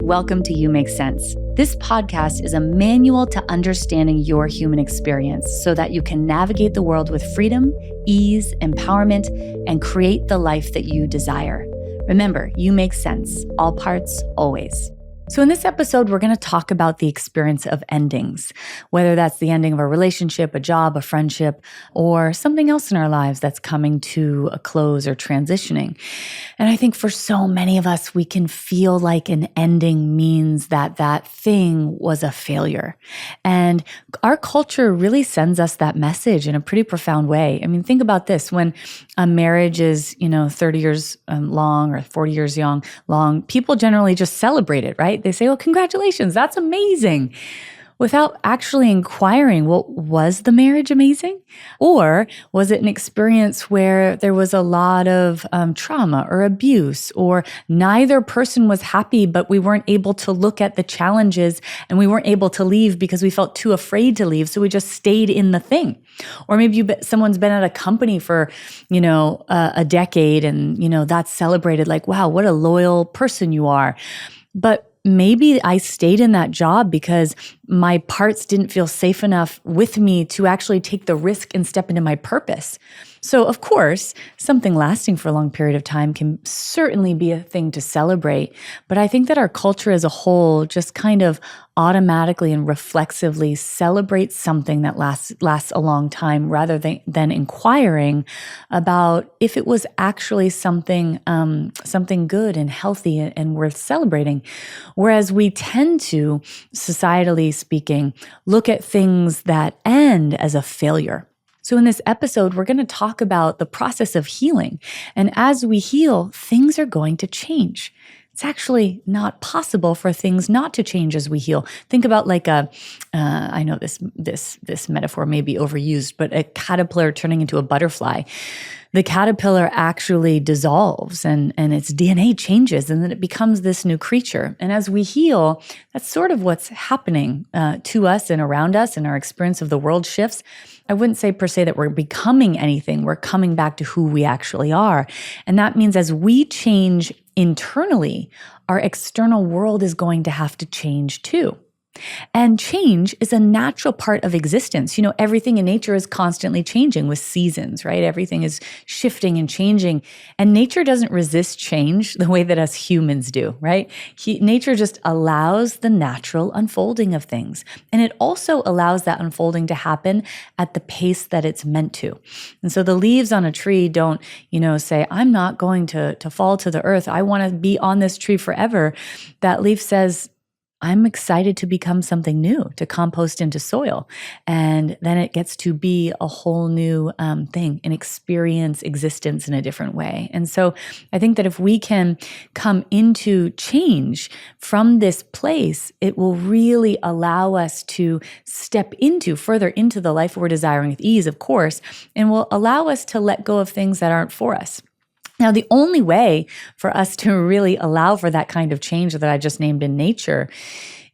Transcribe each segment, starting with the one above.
welcome to You Make Sense. This podcast is a manual to understanding your human experience so that you can navigate the world with freedom, ease, empowerment, and create the life that you desire. Remember, you make sense, all parts, always. So in this episode, we're going to talk about the experience of endings, whether that's the ending of a relationship, a job, a friendship, or something else in our lives that's coming to a close or transitioning. And I think for so many of us, we can feel like an ending means that that thing was a failure. And our culture really sends us that message in a pretty profound way. I mean, think about this. When a marriage is, 30 years long or 40 years long, people generally just celebrate it, right? They say, oh, congratulations, that's amazing, without actually inquiring, well, was the marriage amazing? Or was it an experience where there was a lot of trauma or abuse, or neither person was happy, but we weren't able to look at the challenges and we weren't able to leave because we felt too afraid to leave, so we just stayed in the thing. Or maybe someone's been at a company for, a decade and, that's celebrated like, wow, what a loyal person you are. But maybe I stayed in that job because my parts didn't feel safe enough with me to actually take the risk and step into my purpose. So of course, something lasting for a long period of time can certainly be a thing to celebrate. But I think that our culture as a whole just kind of automatically and reflexively celebrates something that lasts a long time rather than inquiring about if it was actually something good and healthy and worth celebrating. Whereas we tend to, societally speaking, look at things that end as a failure. So in this episode, we're going to talk about the process of healing. And as we heal, things are going to change. It's actually not possible for things not to change as we heal. Think about like I know this metaphor may be overused, but a caterpillar turning into a butterfly. The caterpillar actually dissolves and its DNA changes, and then it becomes this new creature. And as we heal, that's sort of what's happening to us and around us, and our experience of the world shifts. I wouldn't say per se that we're becoming anything. We're coming back to who we actually are. And that means as we change internally, our external world is going to have to change too. And change is a natural part of existence. Everything in nature is constantly changing with seasons, right? Everything is shifting and changing. And nature doesn't resist change the way that us humans do, right? Nature just allows the natural unfolding of things. And it also allows that unfolding to happen at the pace that it's meant to. And so the leaves on a tree don't, say, I'm not going to fall to the earth. I want to be on this tree forever. That leaf says, I'm excited to become something new, to compost into soil. And then it gets to be a whole new thing and experience existence in a different way. And so I think that if we can come into change from this place, it will really allow us to step further into the life we're desiring with ease, of course, and will allow us to let go of things that aren't for us. Now, the only way for us to really allow for that kind of change that I just named in nature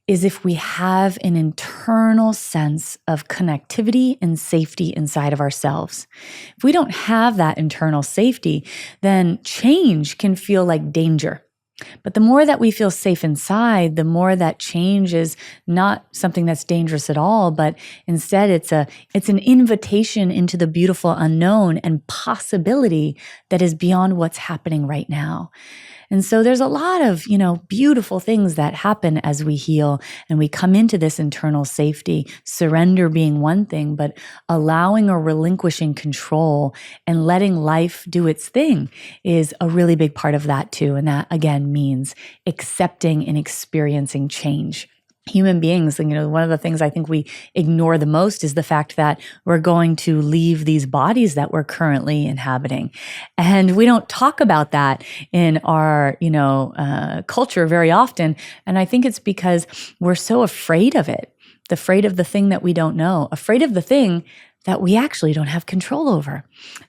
is if we have an internal sense of connectivity and safety inside of ourselves. If we don't have that internal safety, then change can feel like danger. But the more that we feel safe inside, the more that change is not something that's dangerous at all, but instead it's an invitation into the beautiful unknown and possibility that is beyond what's happening right now. And so there's a lot of, beautiful things that happen as we heal and we come into this internal safety, surrender being one thing, but allowing or relinquishing control and letting life do its thing is a really big part of that too. And that again means accepting and experiencing change. Human beings, one of the things I think we ignore the most is the fact that we're going to leave these bodies that we're currently inhabiting. And we don't talk about that in our, culture very often. And I think it's because we're so afraid of it, afraid of the thing that we don't know, afraid of the thing that we actually don't have control over.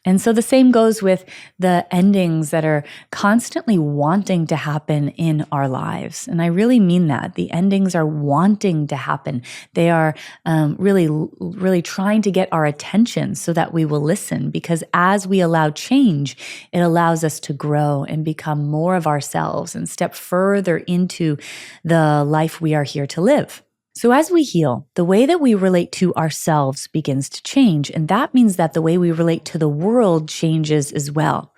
And so the same goes with the endings that are constantly wanting to happen in our lives. And I really mean that. The endings are wanting to happen. They are really trying to get our attention so that we will listen, because as we allow change, it allows us to grow and become more of ourselves and step further into the life we are here to live. So as we heal, the way that we relate to ourselves begins to change. And that means that the way we relate to the world changes as well.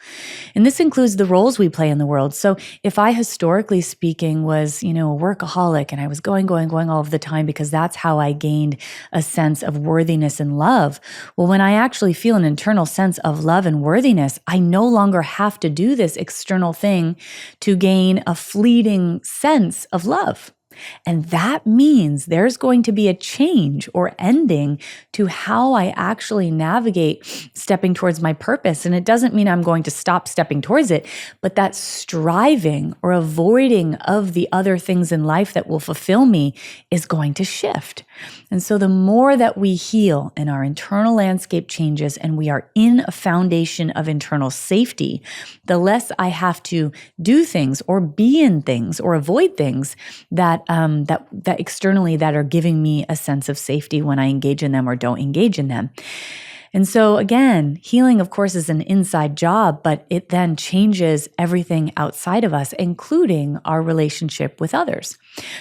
And this includes the roles we play in the world. So if I, historically speaking, was, a workaholic and I was going all of the time because that's how I gained a sense of worthiness and love. Well, when I actually feel an internal sense of love and worthiness, I no longer have to do this external thing to gain a fleeting sense of love. And that means there's going to be a change or ending to how I actually navigate stepping towards my purpose. And it doesn't mean I'm going to stop stepping towards it, but that striving or avoiding of the other things in life that will fulfill me is going to shift. And so the more that we heal and our internal landscape changes and we are in a foundation of internal safety, the less I have to do things or be in things or avoid things that externally that are giving me a sense of safety when I engage in them or don't engage in them. And so again, healing, of course, is an inside job, but it then changes everything outside of us, including our relationship with others.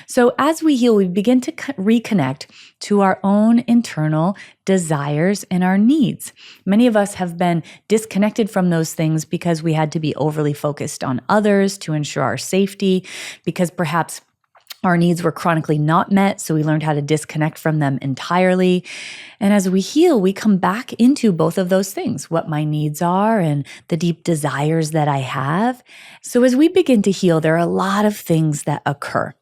So as we heal, we begin to reconnect to our own internal desires and our needs. Many of us have been disconnected from those things because we had to be overly focused on others to ensure our safety, because perhaps our needs were chronically not met, so we learned how to disconnect from them entirely. And as we heal, we come back into both of those things, what my needs are and the deep desires that I have. So as we begin to heal, there are a lot of things that occur.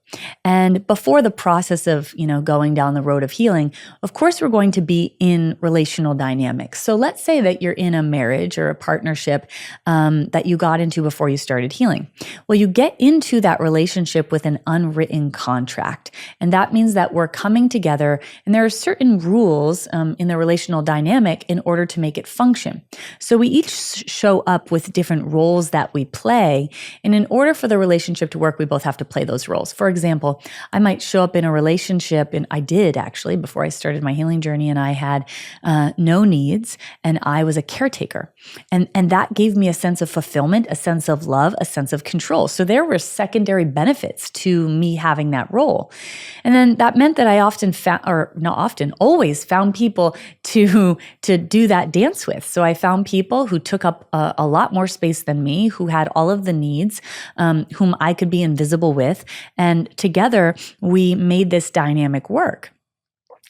And before the process of, going down the road of healing, of course, we're going to be in relational dynamics. So let's say that you're in a marriage or a partnership that you got into before you started healing. Well, you get into that relationship with an unwritten contract. And that means that we're coming together and there are certain rules in the relational dynamic in order to make it function. So we each show up with different roles that we play. And in order for the relationship to work, we both have to play those roles. For example, I might show up in a relationship, and I did actually before I started my healing journey, and I had no needs, and I was a caretaker. And that gave me a sense of fulfillment, a sense of love, a sense of control. So there were secondary benefits to me having that role. And then that meant that I always found people to do that dance with. So I found people who took up a lot more space than me, who had all of the needs, whom I could be invisible with. And together, we made this dynamic work.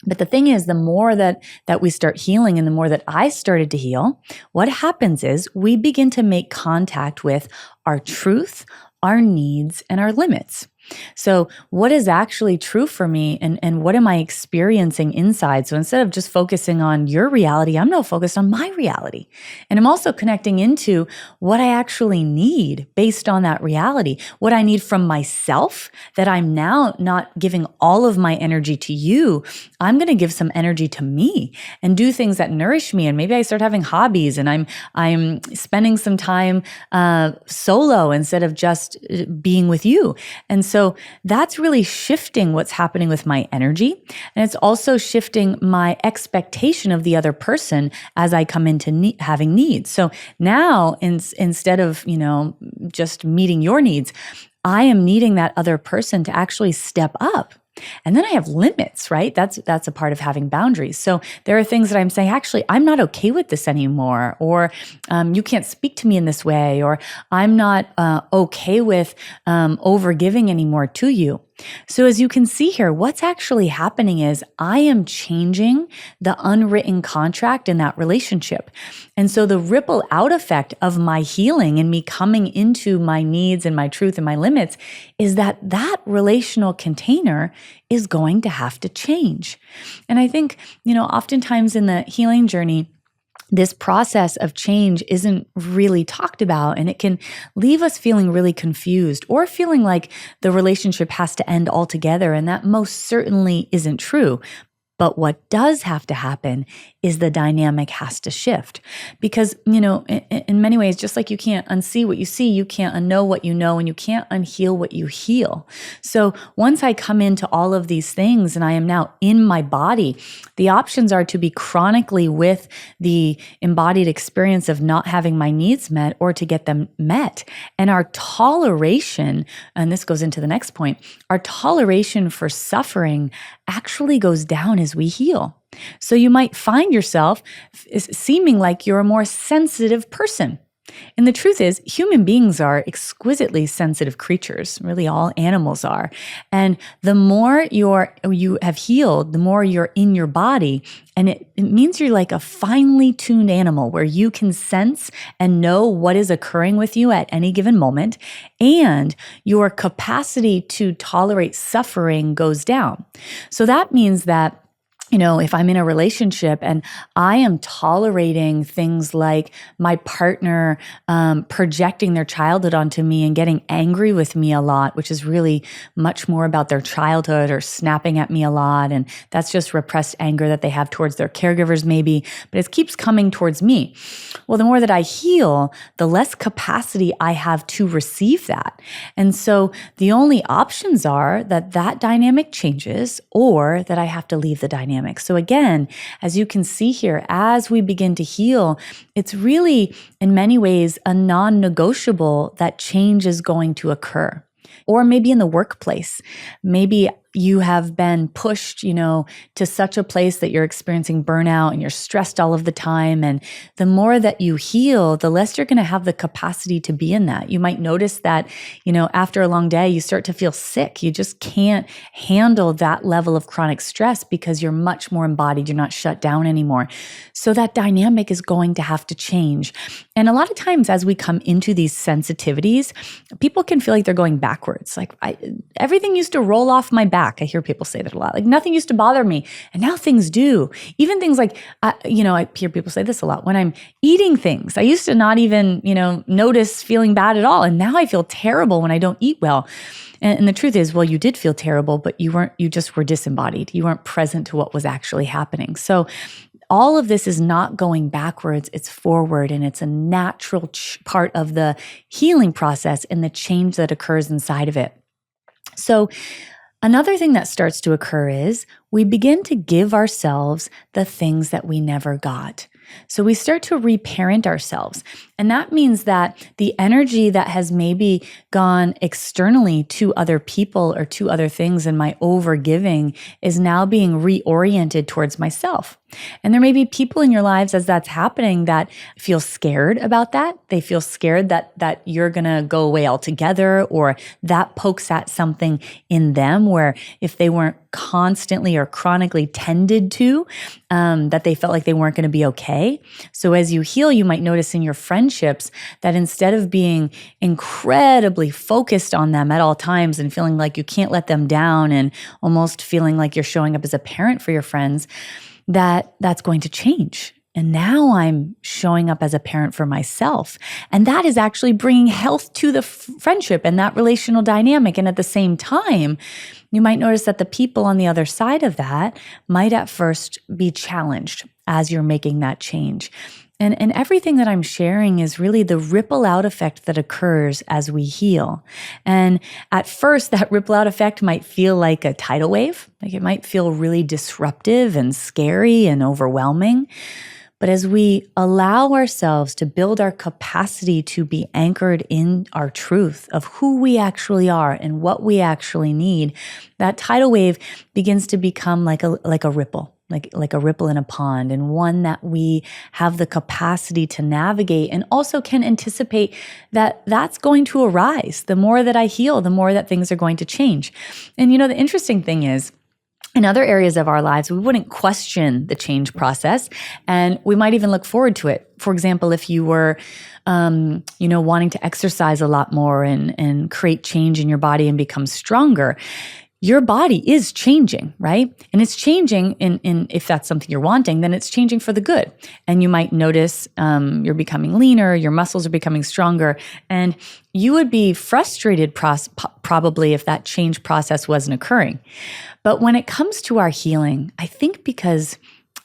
But the thing is, the more that we start healing and the more that I started to heal, what happens is we begin to make contact with our truth, our needs, and our limits. So what is actually true for me and what am I experiencing inside? So instead of just focusing on your reality, I'm now focused on my reality. And I'm also connecting into what I actually need based on that reality, what I need from myself, that I'm now not giving all of my energy to you. I'm going to give some energy to me and do things that nourish me. And maybe I start having hobbies and I'm spending some time solo instead of just being with you. And so that's really shifting what's happening with my energy. And it's also shifting my expectation of the other person as I come into having needs. So now instead of, just meeting your needs, I am needing that other person to actually step up. And then I have limits, right? That's a part of having boundaries. So there are things that I'm saying, actually, I'm not okay with this anymore, or you can't speak to me in this way, or I'm not okay with overgiving anymore to you. So as you can see here, what's actually happening is I am changing the unwritten contract in that relationship. And so the ripple out effect of my healing and me coming into my needs and my truth and my limits is that relational container is going to have to change. And I think, oftentimes in the healing journey, this process of change isn't really talked about, and it can leave us feeling really confused or feeling like the relationship has to end altogether, and that most certainly isn't true. But what does have to happen is the dynamic has to shift. Because, in many ways, just like you can't unsee what you see, you can't unknow what you know, and you can't unheal what you heal. So once I come into all of these things and I am now in my body, the options are to be chronically with the embodied experience of not having my needs met or to get them met. And our toleration, and this goes into the next point, our toleration for suffering actually goes down as we heal. So you might find yourself seeming like you're a more sensitive person. And the truth is, human beings are exquisitely sensitive creatures. Really, all animals are. And the more you have healed, the more you're in your body. And it means you're like a finely tuned animal where you can sense and know what is occurring with you at any given moment. And your capacity to tolerate suffering goes down. So that means that if I'm in a relationship and I am tolerating things like my partner projecting their childhood onto me and getting angry with me a lot, which is really much more about their childhood, or snapping at me a lot. And that's just repressed anger that they have towards their caregivers maybe, but it keeps coming towards me. Well, the more that I heal, the less capacity I have to receive that. And so the only options are that dynamic changes, or that I have to leave the dynamic. So again, as you can see here, as we begin to heal, it's really in many ways a non-negotiable that change is going to occur. Or maybe in the workplace, maybe you have been pushed, to such a place that you're experiencing burnout and you're stressed all of the time. And the more that you heal, the less you're going to have the capacity to be in that. You might notice that, after a long day, you start to feel sick. You just can't handle that level of chronic stress because you're much more embodied. You're not shut down anymore. So that dynamic is going to have to change. And a lot of times as we come into these sensitivities, people can feel like they're going backwards. Like everything used to roll off my back. I hear people say that a lot. Like nothing used to bother me, and now things do. Even things like, I hear people say this a lot. When I'm eating things, I used to not even, notice feeling bad at all, and now I feel terrible when I don't eat well. And the truth is, well, you did feel terrible, but you just were disembodied. You weren't present to what was actually happening. So all of this is not going backwards, it's forward, and it's a natural part of the healing process and the change that occurs inside of it. So another thing that starts to occur is we begin to give ourselves the things that we never got. So we start to reparent ourselves. And that means that the energy that has maybe gone externally to other people or to other things in my overgiving is now being reoriented towards myself. And there may be people in your lives as that's happening that feel scared about that. They feel scared that you're going to go away altogether, or that pokes at something in them where if they weren't constantly or chronically tended to, that they felt like they weren't going to be okay. So as you heal, you might notice in your friendships that instead of being incredibly focused on them at all times and feeling like you can't let them down and almost feeling like you're showing up as a parent for your friends, that's going to change. And now I'm showing up as a parent for myself. And that is actually bringing health to the friendship and that relational dynamic. And at the same time, you might notice that the people on the other side of that might at first be challenged as you're making that change. And everything that I'm sharing is really the ripple out effect that occurs as we heal. And at first, that ripple out effect might feel like a tidal wave. Like it might feel really disruptive and scary and overwhelming. But as we allow ourselves to build our capacity to be anchored in our truth of who we actually are and what we actually need, that tidal wave begins to become like a ripple. Like a ripple in a pond, and one that we have the capacity to navigate and also can anticipate that that's going to arise. The more that I heal, the more that things are going to change. And the interesting thing is, in other areas of our lives, we wouldn't question the change process, and we might even look forward to it. For example, if you were, wanting to exercise a lot more and create change in your body and become stronger, your body is changing, right? And it's changing in if that's something you're wanting, then it's changing for the good. And you might notice you're becoming leaner, your muscles are becoming stronger, and you would be frustrated probably if that change process wasn't occurring. But when it comes to our healing, I think because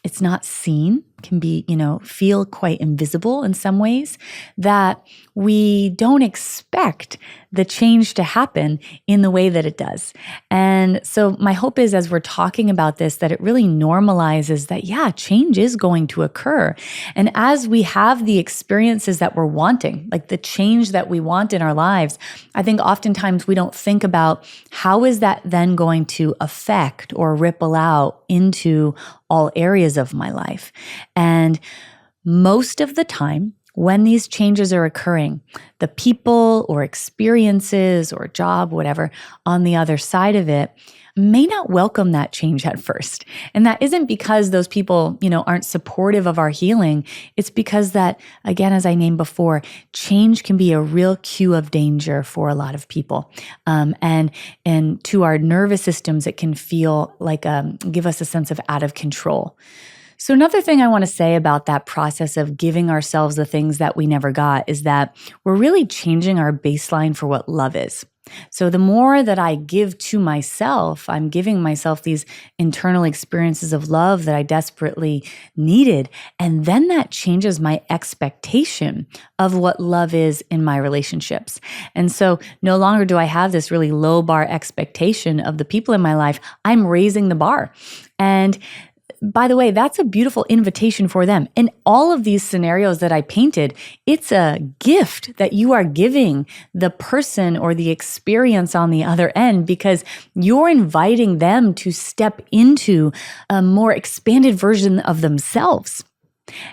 it's not seen, can be, feel quite invisible in some ways, that we don't expect the change to happen in the way that it does. And so my hope is, as we're talking about this, that it really normalizes that, yeah, change is going to occur. And as we have the experiences that we're wanting, like the change that we want in our lives, I think oftentimes we don't think about how is that then going to affect or ripple out into all areas of my life. And most of the time, when these changes are occurring, the people or experiences or job, whatever, on the other side of it may not welcome that change at first. And that isn't because those people, aren't supportive of our healing. It's because that, again, as I named before, change can be a real cue of danger for a lot of people. And to our nervous systems, it can feel like, give us a sense of out of control. So another thing I want to say about that process of giving ourselves the things that we never got is that we're really changing our baseline for what love is. So the more that I give to myself, I'm giving myself these internal experiences of love that I desperately needed. And then that changes my expectation of what love is in my relationships. And so no longer do I have this really low bar expectation of the people in my life. I'm raising the bar. And by the way, that's a beautiful invitation for them. In all of these scenarios that I painted, it's a gift that you are giving the person or the experience on the other end, because you're inviting them to step into a more expanded version of themselves.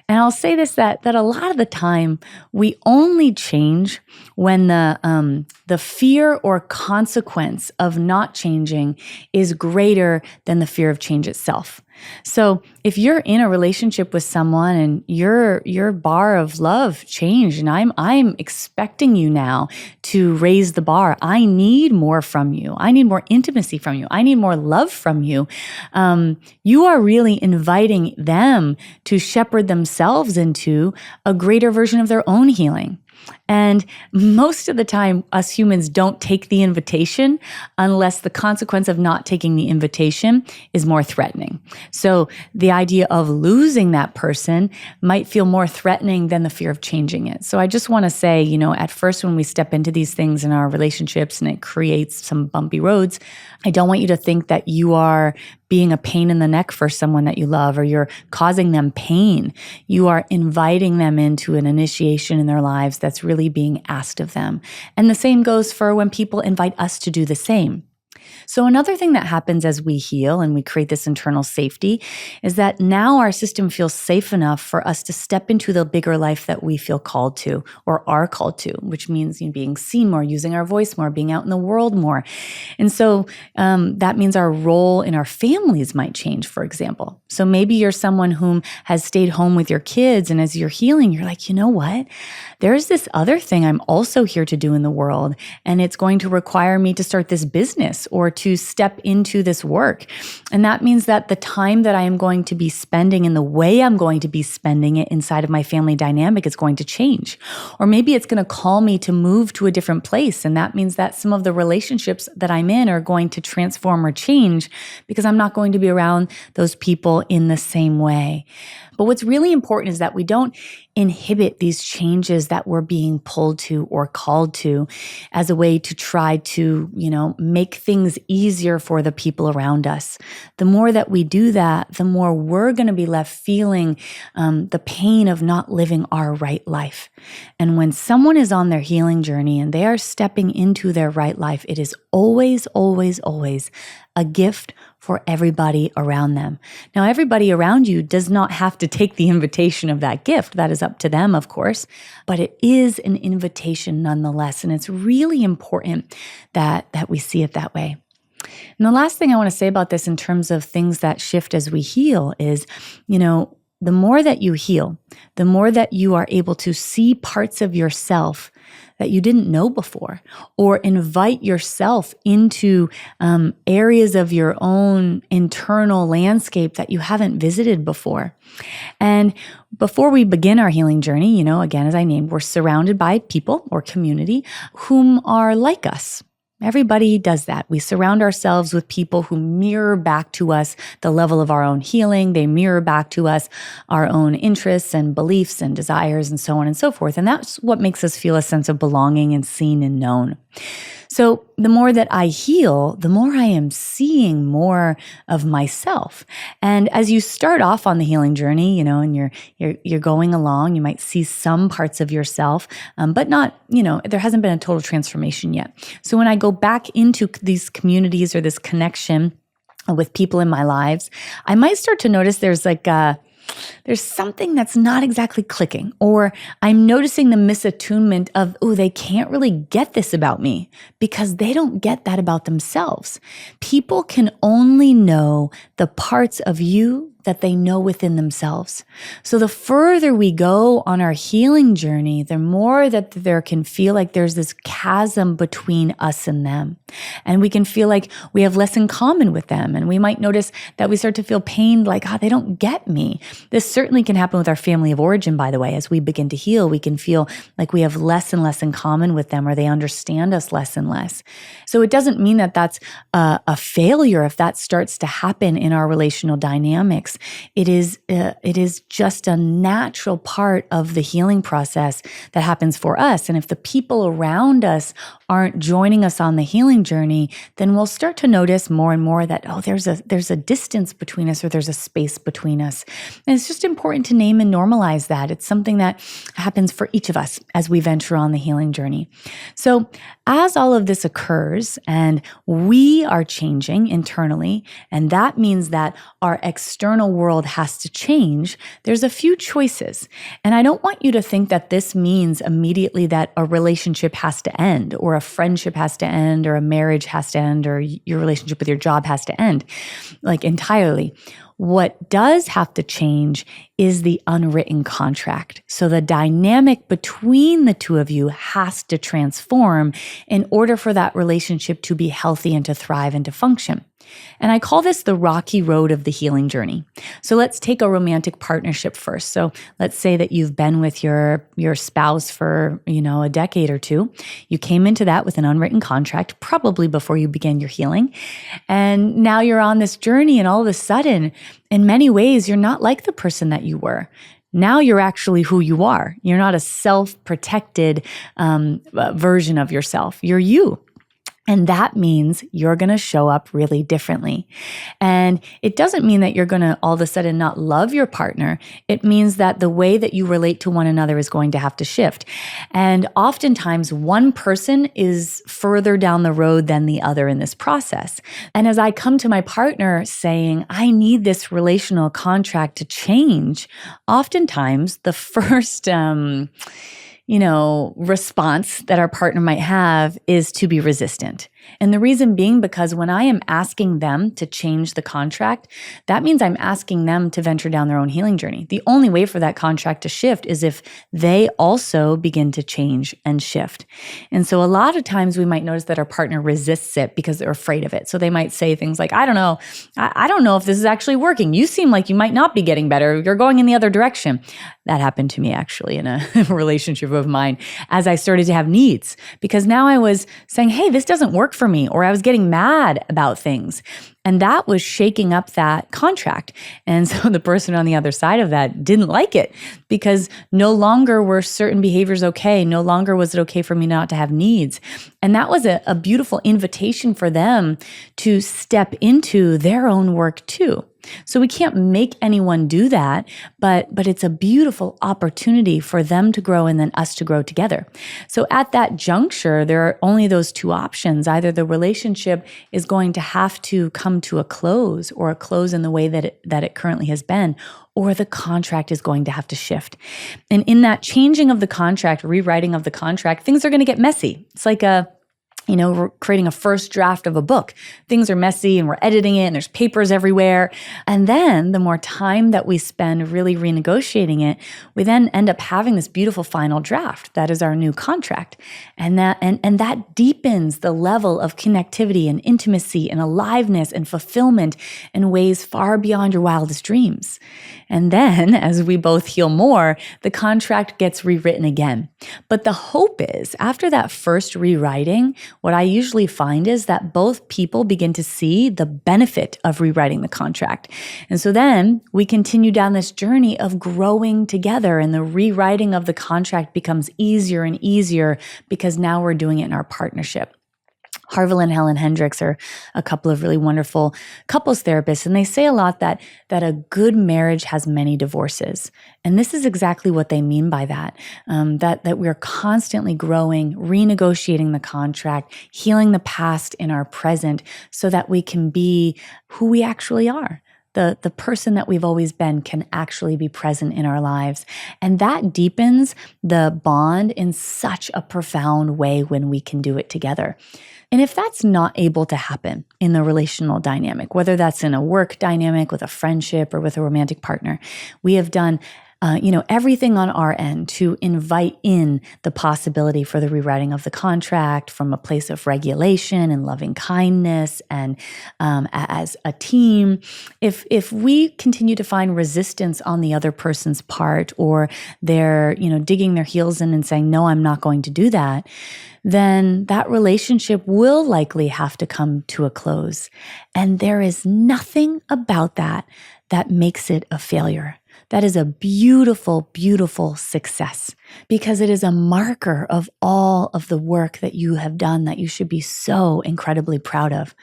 And I'll say this, that a lot of the time we only change when the fear or consequence of not changing is greater than the fear of change itself. So if you're in a relationship with someone and your bar of love changed, and I'm expecting you now to raise the bar, I need more from you. I need more intimacy from you. I need more love from you. You are really inviting them to shepherd themselves into a greater version of their own healing. And most of the time, us humans don't take the invitation unless the consequence of not taking the invitation is more threatening. So the idea of losing that person might feel more threatening than the fear of changing it. So I just want to say, at first when we step into these things in our relationships and it creates some bumpy roads, I don't want you to think that you are being a pain in the neck for someone that you love, or you're causing them pain. You are inviting them into an initiation in their lives that's really being asked of them. And the same goes for when people invite us to do the same. So another thing that happens as we heal and we create this internal safety is that now our system feels safe enough for us to step into the bigger life that we feel called to or are called to, which means being seen more, using our voice more, being out in the world more. And so that means our role in our families might change, for example. So maybe you're someone whom has stayed home with your kids, and as you're healing, you're like, you know what? There's this other thing I'm also here to do in the world, and it's going to require me to start this business or to step into this work. And that means that the time that I am going to be spending and the way I'm going to be spending it inside of my family dynamic is going to change. Or maybe it's going to call me to move to a different place. And that means that some of the relationships that I'm in are going to transform or change because I'm not going to be around those people in the same way. But what's really important is that we don't inhibit these changes that we're being pulled to or called to as a way to try to, make things easier for the people around us. The more that we do that, the more we're going to be left feeling the pain of not living our right life. And when someone is on their healing journey and they are stepping into their right life, it is always, always, always a gift for everybody around them. Now, everybody around you does not have to take the invitation of that gift. That is up to them, of course, but it is an invitation nonetheless. And it's really important that we see it that way. And the last thing I want to say about this in terms of things that shift as we heal is, the more that you heal, the more that you are able to see parts of yourself that you didn't know before, or invite yourself into areas of your own internal landscape that you haven't visited before. And before we begin our healing journey, again, as I named, we're surrounded by people or community whom are like us. Everybody does that. We surround ourselves with people who mirror back to us the level of our own healing. They mirror back to us our own interests and beliefs and desires and so on and so forth. And that's what makes us feel a sense of belonging and seen and known. So the more that I heal, the more I am seeing more of myself. And as you start off on the healing journey, and you're going along, you might see some parts of yourself, but not, there hasn't been a total transformation yet. So when I go back into these communities or this connection with people in my lives, I might start to notice there's something that's not exactly clicking, or I'm noticing the misattunement of, they can't really get this about me because they don't get that about themselves. People can only know the parts of you that they know within themselves. So the further we go on our healing journey, the more that there can feel like there's this chasm between us and them. And we can feel like we have less in common with them. And we might notice that we start to feel pained, like, they don't get me. This certainly can happen with our family of origin, by the way. As we begin to heal, we can feel like we have less and less in common with them, or they understand us less and less. So it doesn't mean that that's a failure if that starts to happen in our relational dynamics. It is just a natural part of the healing process that happens for us. And if the people around us aren't joining us on the healing journey, then we'll start to notice more and more that, there's a distance between us, or there's a space between us. And it's just important to name and normalize that. It's something that happens for each of us as we venture on the healing journey. So as all of this occurs and we are changing internally, and that means that our external world has to change, there's a few choices. And I don't want you to think that this means immediately that a relationship has to end, or a friendship has to end, or a marriage has to end, or your relationship with your job has to end, like entirely. What does have to change is the unwritten contract. So the dynamic between the two of you has to transform in order for that relationship to be healthy and to thrive and to function. And I call this the rocky road of the healing journey. So let's take a romantic partnership first. So let's say that you've been with your spouse for, a decade or two. You came into that with an unwritten contract, probably before you began your healing. And now you're on this journey, and all of a sudden, in many ways, you're not like the person that you were. Now you're actually who you are. You're not a self-protected version of yourself. You're you. And that means you're going to show up really differently. And it doesn't mean that you're going to all of a sudden not love your partner. It means that the way that you relate to one another is going to have to shift. And oftentimes one person is further down the road than the other in this process. And as I come to my partner saying, I need this relational contract to change, oftentimes the first response that our partner might have is to be resistant. And the reason being because when I am asking them to change the contract, that means I'm asking them to venture down their own healing journey. The only way for that contract to shift is if they also begin to change and shift. And so a lot of times we might notice that our partner resists it because they're afraid of it. So they might say things like, I don't know if this is actually working. You seem like you might not be getting better. You're going in the other direction. That happened to me actually in a relationship of mine as I started to have needs, because now I was saying, hey, this doesn't work for me, or I was getting mad about things. And that was shaking up that contract. And so the person on the other side of that didn't like it, because no longer were certain behaviors okay. No longer was it okay for me not to have needs. And that was a beautiful invitation for them to step into their own work too. So we can't make anyone do that, but it's a beautiful opportunity for them to grow and then us to grow together. So at that juncture, there are only those two options. Either the relationship is going to have to come to a close, or a close in the way that it currently has been, or the contract is going to have to shift. And in that changing of the contract, rewriting of the contract, things are going to get messy. It's like a We're creating a first draft of a book. Things are messy and we're editing it and there's papers everywhere. And then the more time that we spend really renegotiating it, we then end up having this beautiful final draft. That is our new contract. And that deepens the level of connectivity and intimacy and aliveness and fulfillment in ways far beyond your wildest dreams. And then as we both heal more, the contract gets rewritten again. But the hope is after that first rewriting, what I usually find is that both people begin to see the benefit of rewriting the contract. And so then we continue down this journey of growing together, and the rewriting of the contract becomes easier and easier because now we're doing it in our partnership. Harville and Helen Hendricks are a couple of really wonderful couples therapists, and they say a lot that a good marriage has many divorces. And this is exactly what they mean by that, that we're constantly growing, renegotiating the contract, healing the past in our present so that we can be who we actually are. The person that we've always been can actually be present in our lives. And that deepens the bond in such a profound way when we can do it together. And if that's not able to happen in the relational dynamic, whether that's in a work dynamic with a friendship or with a romantic partner, we have done everything on our end to invite in the possibility for the rewriting of the contract from a place of regulation and loving kindness and as a team. If we continue to find resistance on the other person's part, or they're digging their heels in and saying, no, I'm not going to do that, then that relationship will likely have to come to a close. And there is nothing about that makes it a failure. That is a beautiful, beautiful success because it is a marker of all of the work that you have done that you should be so incredibly proud of.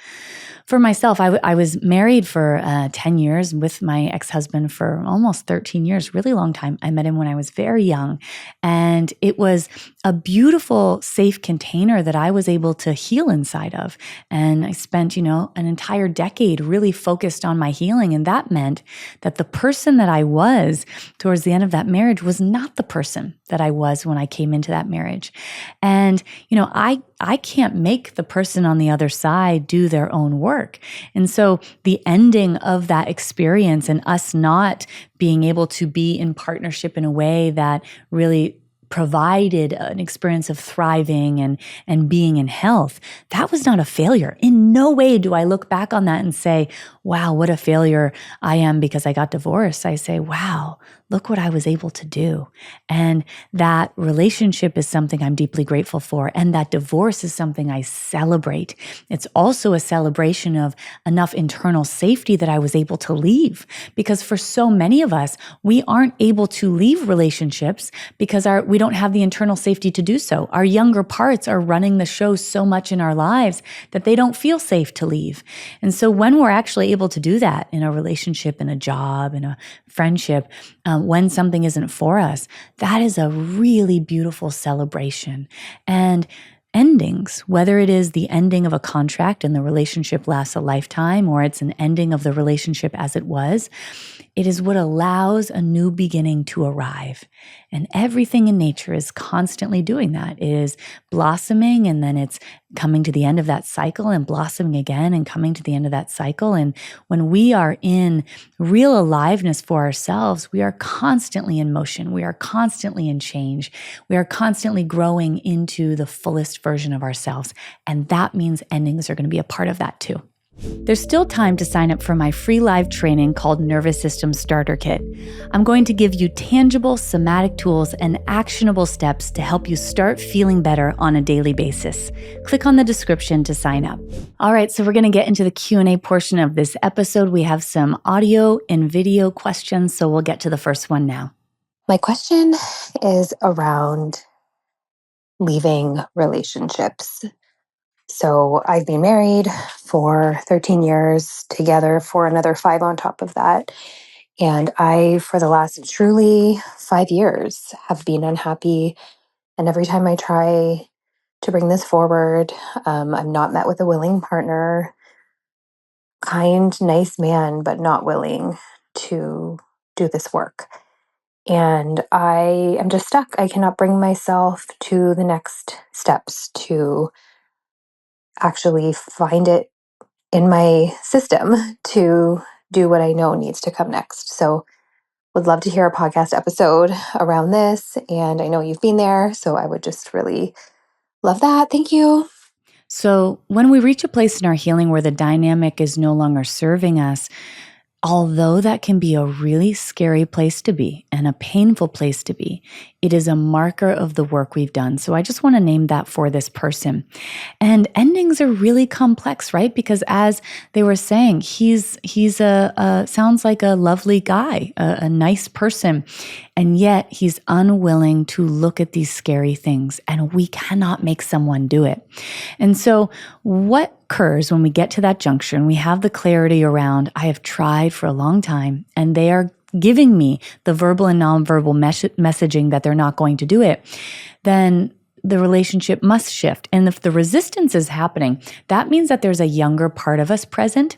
For myself, I was married for 10 years with my ex-husband for almost 13 years, really long time. I met him when I was very young, and it was a beautiful, safe container that I was able to heal inside of. And I spent, an entire decade really focused on my healing, and that meant that the person that I was towards the end of that marriage was not the person that I was when I came into that marriage. And, I can't make the person on the other side do their own work. And so the ending of that experience and us not being able to be in partnership in a way that really provided an experience of thriving and being in health, that was not a failure. In no way do I look back on that and say, wow, what a failure I am because I got divorced. I say, wow, look what I was able to do. And that relationship is something I'm deeply grateful for. And that divorce is something I celebrate. It's also a celebration of enough internal safety that I was able to leave. Because for so many of us, we aren't able to leave relationships because we don't have the internal safety to do so. Our younger parts are running the show so much in our lives that they don't feel safe to leave. And so when we're actually able to do that in a relationship, in a job, in a friendship, when something isn't for us, that is a really beautiful celebration. And endings, whether it is the ending of a contract and the relationship lasts a lifetime, or it's an ending of the relationship as it was, it is what allows a new beginning to arrive. And everything in nature is constantly doing that. It is blossoming, and then it's coming to the end of that cycle and blossoming again and coming to the end of that cycle. And when we are in real aliveness for ourselves, we are constantly in motion. We are constantly in change. We are constantly growing into the fullest version of ourselves. And that means endings are going to be a part of that too. There's still time to sign up for my free live training called Nervous System Starter Kit. I'm going to give you tangible somatic tools and actionable steps to help you start feeling better on a daily basis. Click on the description to sign up. All right, so we're going to get into the Q&A portion of this episode. We have some audio and video questions, so we'll get to the first one now. My question is around leaving relationships. So I've been married for 13 years, together for another 5 on top of that. And I, for the last truly 5 years, have been unhappy. And every time I try to bring this forward, I'm not met with a willing partner, kind, nice man, but not willing to do this work. And I am just stuck. I cannot bring myself to the next steps to actually find it in my system to do what I know needs to come next. So would love to hear a podcast episode around this. And I know you've been there, so I would just really love that. Thank you. So, when we reach a place in our healing where the dynamic is no longer serving us, although that can be a really scary place to be and a painful place to be, it is a marker of the work we've done. So I just want to name that for this person. And endings are really complex, right? Because as they were saying, he's a sounds like a lovely guy, a nice person, and yet he's unwilling to look at these scary things, and we cannot make someone do it. And so what occurs when we get to that junction, we have the clarity around, I have tried for a long time, and they are giving me the verbal and nonverbal messaging that they're not going to do it, then the relationship must shift. And if the resistance is happening, that means that there's a younger part of us present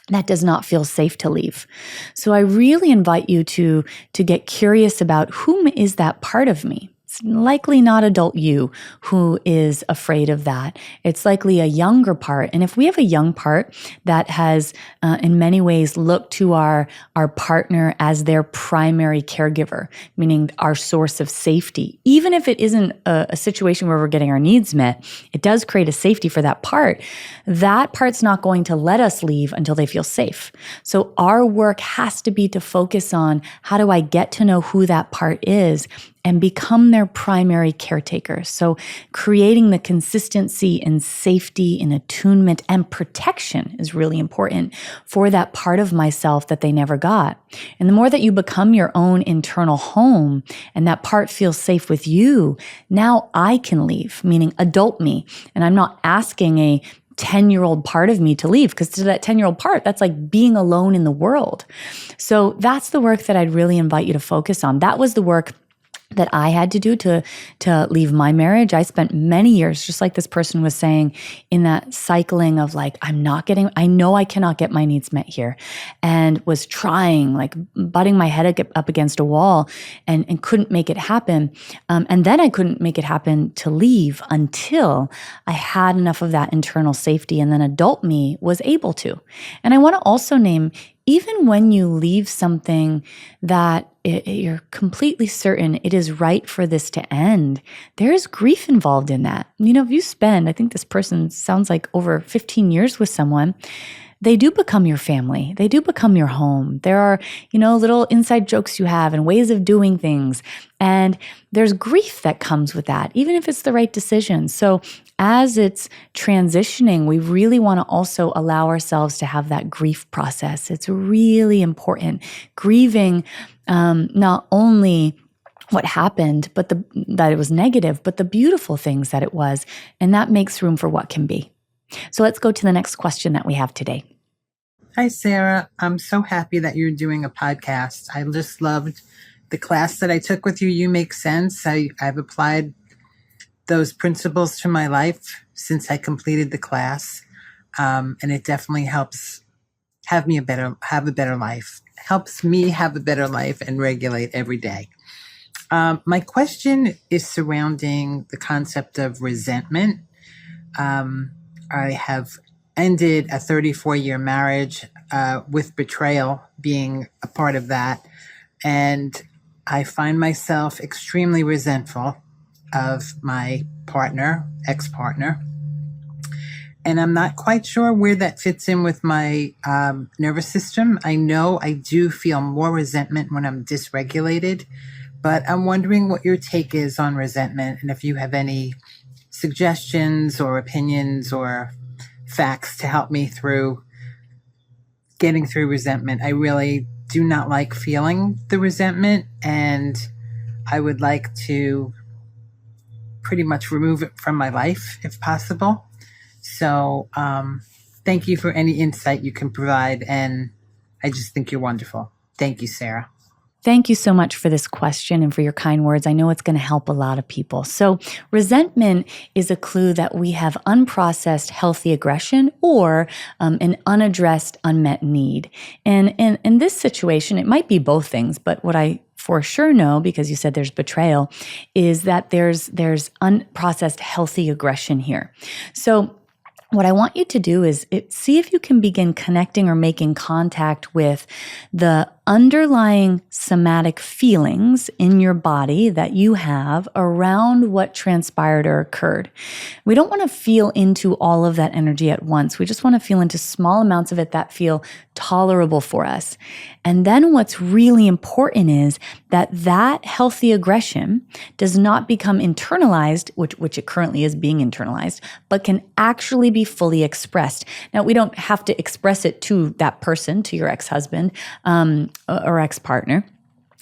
that does not feel safe to leave. So I really invite you to get curious about whom is that part of me. It's likely not adult you who is afraid of that. It's likely a younger part. And if we have a young part that has in many ways looked to our partner as their primary caregiver, meaning our source of safety, even if it isn't a situation where we're getting our needs met, it does create a safety for that part. That part's not going to let us leave until they feel safe. So our work has to be to focus on, how do I get to know who that part is and become their primary caretaker. So creating the consistency and safety and attunement and protection is really important for that part of myself that they never got. And the more that you become your own internal home and that part feels safe with you, now I can leave, meaning adult me. And I'm not asking a 10-year-old part of me to leave, because to that 10-year-old part, that's like being alone in the world. So that's the work that I'd really invite you to focus on. That was the work that I had to do to leave my marriage. I spent many years, just like this person was saying, in that cycling of like, I know I cannot get my needs met here, and was trying, like butting my head up against a wall and couldn't make it happen. And then I couldn't make it happen to leave until I had enough of that internal safety, and then adult me was able to. And I want to also name, even when you leave something that you're completely certain it is right for this to end, there is grief involved in that. If you spend, I think this person sounds like over 15 years with someone, they do become your family. They do become your home. There are, little inside jokes you have and ways of doing things. And there's grief that comes with that, even if it's the right decision. So as it's transitioning, we really want to also allow ourselves to have that grief process. It's really important. Grieving not only what happened, but that it was negative, but the beautiful things that it was. And that makes room for what can be. So let's go to the next question that we have today. Hi, Sarah. I'm so happy that you're doing a podcast. I just loved the class that I took with you. You Make Sense. I've applied those principles to my life since I completed the class. And it definitely helps have a better life. Helps me have a better life and regulate every day. My question is surrounding the concept of resentment. I have ended a 34-year marriage with betrayal being a part of that. And I find myself extremely resentful of my ex-partner. And I'm not quite sure where that fits in with my nervous system. I know I do feel more resentment when I'm dysregulated, but I'm wondering what your take is on resentment, and if you have any suggestions or opinions or facts to help me through getting through resentment. I really do not like feeling the resentment, and I would like to pretty much remove it from my life if possible. So thank you for any insight you can provide, and I just think you're wonderful. Thank you, Sarah. Thank you so much for this question and for your kind words. I know it's going to help a lot of people. So resentment is a clue that we have unprocessed healthy aggression or an unaddressed unmet need. And in this situation, it might be both things, but what I for sure know, because you said there's betrayal, is that there's unprocessed healthy aggression here. So what I want you to do is see if you can begin connecting or making contact with the underlying somatic feelings in your body that you have around what transpired or occurred. We don't want to feel into all of that energy at once. We just want to feel into small amounts of it that feel tolerable for us. And then what's really important is that healthy aggression does not become internalized, which it currently is being internalized, but can actually be fully expressed. Now, we don't have to express it to that person, to your ex-husband or ex-partner,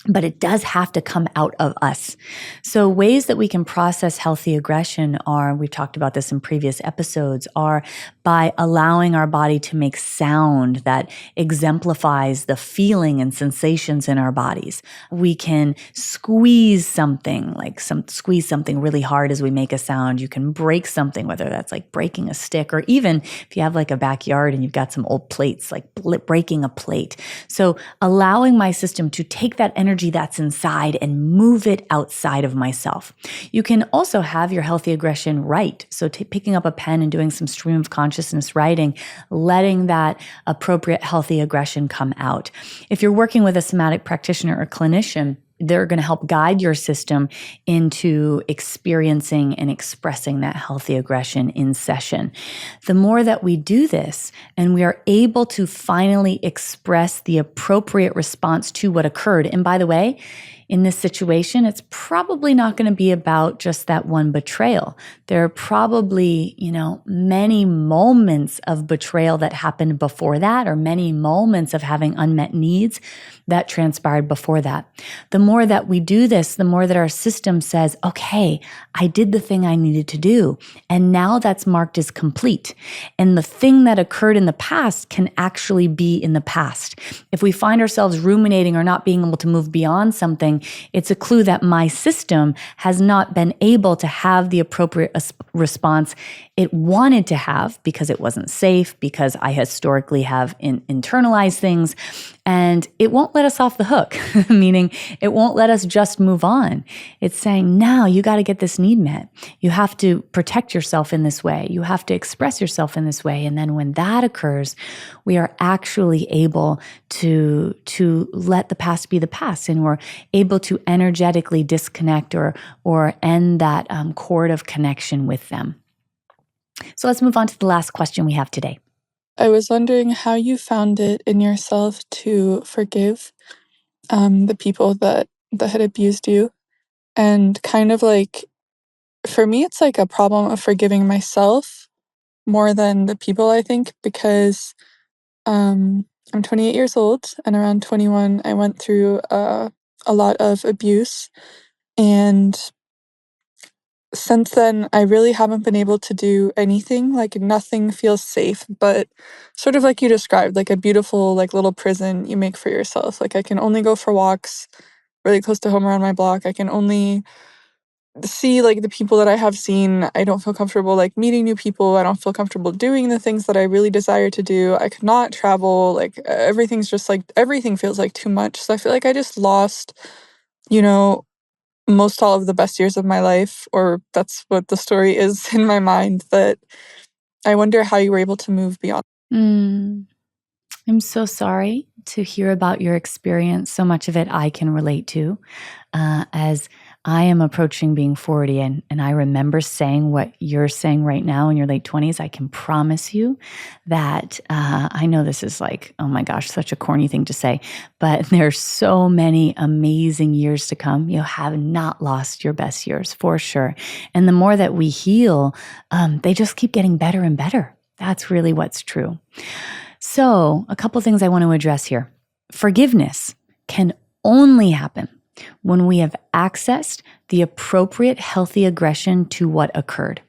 but it does have to come out of us. So ways that we can process healthy aggression are, we've talked about this in previous episodes, are by allowing our body to make sound that exemplifies the feeling and sensations in our bodies. We can squeeze something really hard as we make a sound. You can break something, whether that's like breaking a stick, or even if you have like a backyard and you've got some old plates, like breaking a plate. So allowing my system to take that energy that's inside and move it outside of myself. You can also have your healthy aggression write. So picking up a pen and doing some stream of consciousness writing, letting that appropriate healthy aggression come out. If you're working with a somatic practitioner or clinician, they're going to help guide your system into experiencing and expressing that healthy aggression in session. The more that we do this and we are able to finally express the appropriate response to what occurred, and by the way, in this situation, it's probably not going to be about just that one betrayal. There are probably, many moments of betrayal that happened before that, or many moments of having unmet needs that transpired before that. The more that we do this, the more that our system says, okay, I did the thing I needed to do, and now that's marked as complete. And the thing that occurred in the past can actually be in the past. If we find ourselves ruminating or not being able to move beyond something, it's a clue that my system has not been able to have the appropriate response it wanted to have, because it wasn't safe, because I historically have internalized things, and it won't let us off the hook, meaning it won't let us just move on. It's saying, now you got to get this need met. You have to protect yourself in this way. You have to express yourself in this way. And then when that occurs, we are actually able to let the past be the past, and we're able to energetically disconnect or end that cord of connection with them. So let's move on to the last question we have today. I was wondering how you found it in yourself to forgive the people that had abused you. And kind of like, for me, it's like a problem of forgiving myself more than the people, I think, because I'm 28 years old, and around 21, I went through a lot of abuse. And since then, I really haven't been able to do anything. Like, nothing feels safe, but sort of like you described, like a beautiful, like, little prison you make for yourself. Like, I can only go for walks really close to home around my block. I can only see, like, the people that I have seen. I don't feel comfortable, like, meeting new people. I don't feel comfortable doing the things that I really desire to do. I could not travel. Like, everything's just, like, everything feels like too much. So I feel like I just lost, most all of the best years of my life, or that's what the story is in my mind, that I wonder how you were able to move beyond. I'm so sorry to hear about your experience. So much of it I can relate to, as I am approaching being 40, and I remember saying what you're saying right now in your late 20s. I can promise you that I know this is like, oh my gosh, such a corny thing to say, but there's so many amazing years to come. You have not lost your best years, for sure. And the more that we heal, they just keep getting better and better. That's really what's true. So a couple things I want to address here. Forgiveness can only happen when we have accessed the appropriate healthy aggression to what occurred.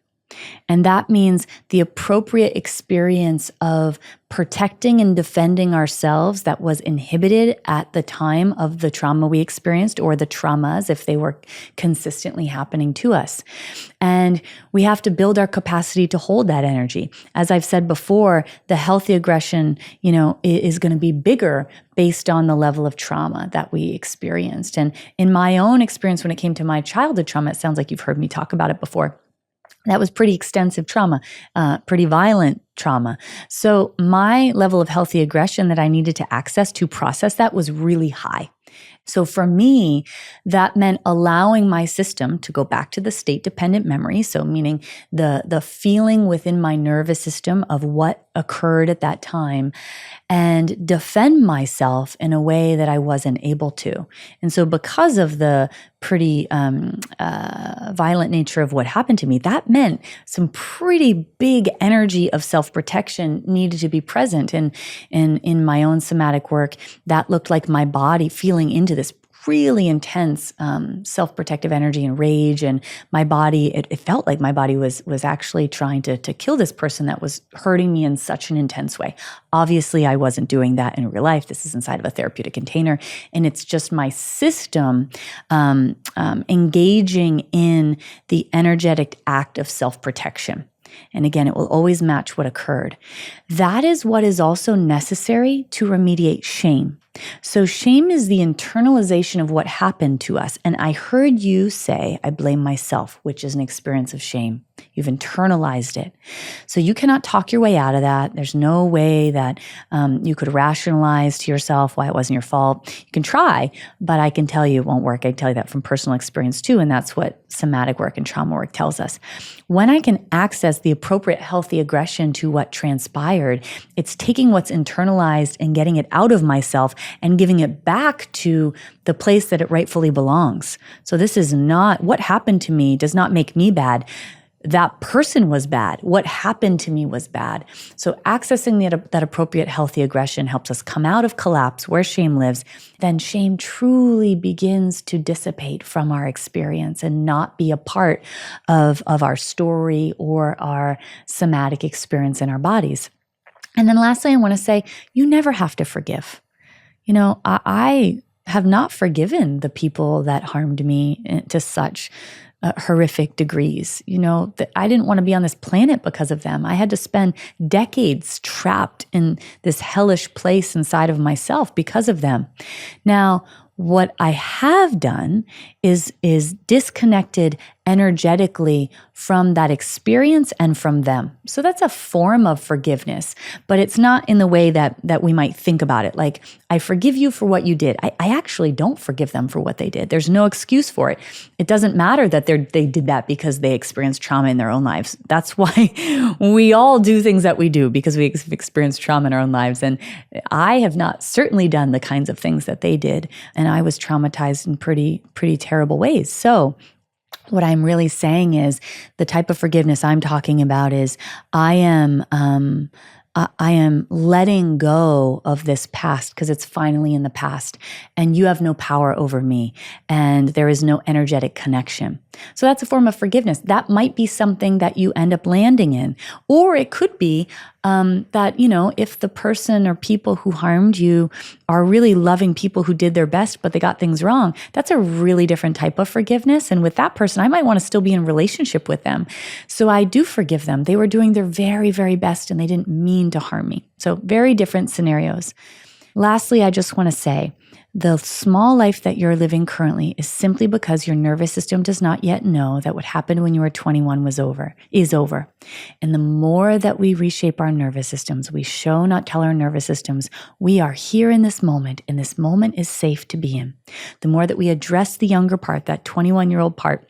And that means the appropriate experience of protecting and defending ourselves that was inhibited at the time of the trauma we experienced, or the traumas if they were consistently happening to us. And we have to build our capacity to hold that energy. As I've said before, the healthy aggression, is going to be bigger based on the level of trauma that we experienced. And in my own experience, when it came to my childhood trauma, it sounds like you've heard me talk about it before. That was pretty extensive trauma, pretty violent trauma. So my level of healthy aggression that I needed to access to process that was really high. So for me, that meant allowing my system to go back to the state-dependent memory. So meaning the feeling within my nervous system of what occurred at that time, and defend myself in a way that I wasn't able to. And so because of the pretty violent nature of what happened to me, that meant some pretty big energy of self-protection needed to be present. And in my own somatic work, that looked like my body feeling into this really intense self-protective energy and rage, and my body, it felt like my body was actually trying to kill this person that was hurting me in such an intense way. Obviously, I wasn't doing that in real life. This is inside of a therapeutic container, and it's just my system engaging in the energetic act of self-protection. And again, it will always match what occurred. That is what is also necessary to remediate shame. So shame is the internalization of what happened to us. And I heard you say, I blame myself, which is an experience of shame. You've internalized it. So you cannot talk your way out of that. There's no way that you could rationalize to yourself why it wasn't your fault. You can try, but I can tell you it won't work. I tell you that from personal experience too. And that's what somatic work and trauma work tells us. When I can access the appropriate healthy aggression to what transpired, it's taking what's internalized and getting it out of myself and giving it back to the place that it rightfully belongs. So this is not, what happened to me does not make me bad. That person was bad. What happened to me was bad. So accessing that appropriate healthy aggression helps us come out of collapse where shame lives. Then shame truly begins to dissipate from our experience and not be a part of our story or our somatic experience in our bodies. And then lastly, I want to say, you never have to forgive. You know, I have not forgiven the people that harmed me to such horrific degrees. You know, that I didn't want to be on this planet because of them. I had to spend decades trapped in this hellish place inside of myself because of them. Now, what I have done is disconnected energetically from that experience and from them. So that's a form of forgiveness, but it's not in the way that we might think about it. Like, I forgive you for what you did. I actually don't forgive them for what they did. There's no excuse for it. It doesn't matter that they did that because they experienced trauma in their own lives. That's why we all do things that we do, because we experienced trauma in our own lives. And I have not certainly done the kinds of things that they did. And I was traumatized in pretty terrible ways. So what I'm really saying is the type of forgiveness I'm talking about is I am letting go of this past because it's finally in the past, and you have no power over me, and there is no energetic connection. So that's a form of forgiveness. That might be something that you end up landing in, or it could be that, you know, if the person or people who harmed you are really loving people who did their best, but they got things wrong, that's a really different type of forgiveness. And with that person, I might want to still be in relationship with them. So I do forgive them. They were doing their very, very best, and they didn't mean to harm me. So very different scenarios. Lastly, I just want to say, the small life that you're living currently is simply because your nervous system does not yet know that what happened when you were 21 is over. And the more that we reshape our nervous systems, we show, not tell our nervous systems, we are here in this moment, and this moment is safe to be in. The more that we address the younger part, that 21-year-old part,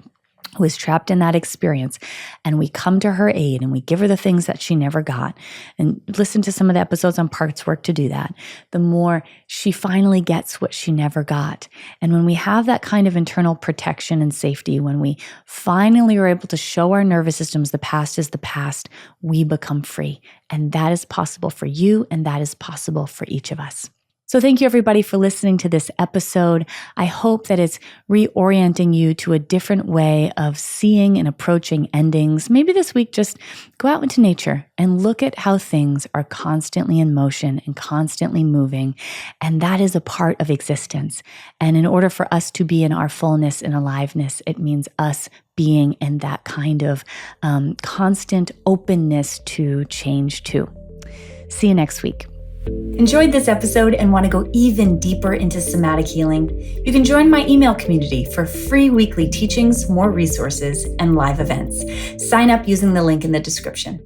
who is trapped in that experience, and we come to her aid and we give her the things that she never got, and listen to some of the episodes on parts work to do that, the more she finally gets what she never got. And when we have that kind of internal protection and safety, when we finally are able to show our nervous systems the past is the past, we become free. And that is possible for you, and that is possible for each of us. So thank you, everybody, for listening to this episode. I hope that it's reorienting you to a different way of seeing and approaching endings. Maybe this week, just go out into nature and look at how things are constantly in motion and constantly moving. And that is a part of existence. And in order for us to be in our fullness and aliveness, it means us being in that kind of constant openness to change too. See you next week. Enjoyed this episode and want to go even deeper into somatic healing? You can join my email community for free weekly teachings, more resources, and live events. Sign up using the link in the description.